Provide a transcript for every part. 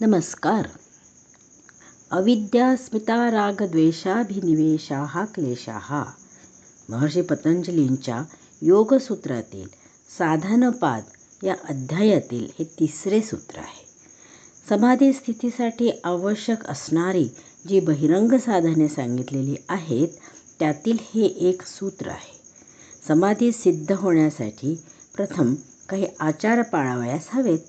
नमस्कार. अविद्यास्मिता रागद्वेषाभिनिवेशाः क्लेशाः. महर्षी पतंजलींच्या योगसूत्रातील साधनपाद या अध्यायातील हे तिसरे सूत्र आहे. समाधी स्थितीसाठी आवश्यक असणारी जी बहिरंग साधने सांगितलेली आहेत त्यातील हे एक सूत्र आहे. समाधी सिद्ध होण्यासाठी प्रथम काही आचार पाळावयास हवेत.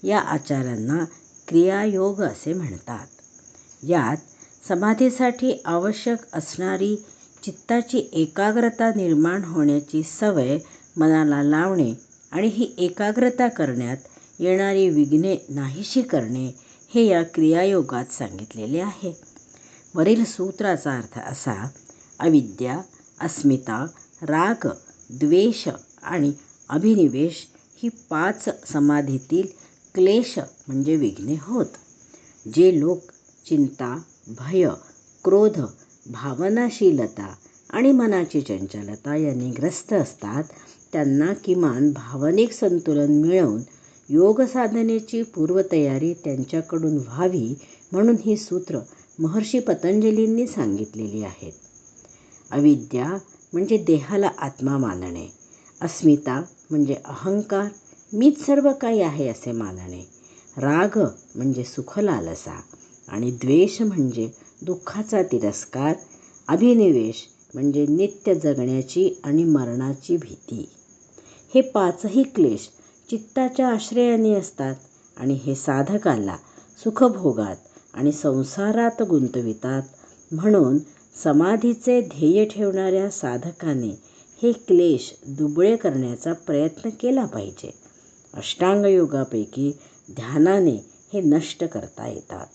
या आचारांना क्रियायोग असे म्हणतात. यात समाधीसाठी आवश्यक असणारी चित्ताची एकाग्रता निर्माण होण्याची सवय मनाला लावणे आणि ही एकाग्रता करण्यात येणारी विघ्ने नाहीशी करणे हे या क्रियायोगात सांगितलेले आहे. वरील सूत्राचा अर्थ असा: अविद्या, अस्मिता, राग, द्वेष आणि अभिनिवेश ही 5 समाधीतील क्लेश म्हणजे विघ्ने होत. जे लोक चिंता, भय, क्रोध, भावनाशीलता आणि मनाची चंचलता यांनी ग्रस्त असतात त्यांना किमान भावनिक संतुलन मिळवून योग साधनेची पूर्वतयारी त्यांच्याकडून व्हावी म्हणून ही सूत्र महर्षी पतंजलींनी सांगितलेली आहेत. अविद्या म्हणजे देहाला आत्मा मानणे, अस्मिता म्हणजे अहंकार, मीच सर्व काही आहे असे मानणे, राग म्हणजे सुखलालसा आणि द्वेष म्हणजे दुःखाचा तिरस्कार, अभिनिवेश म्हणजे नित्य जगण्याची आणि मरणाची भीती. हे 5ही क्लेश चित्ताच्या आश्रयाने असतात आणि हे साधकाला सुखभोगात आणि संसारात गुंतवितात. म्हणून समाधीचे ध्येय ठेवणाऱ्या साधकाने हे क्लेश दुबळे करण्याचा प्रयत्न केला पाहिजे. अष्टांग योगापैकी ध्यानाने हे नष्ट करता येतात.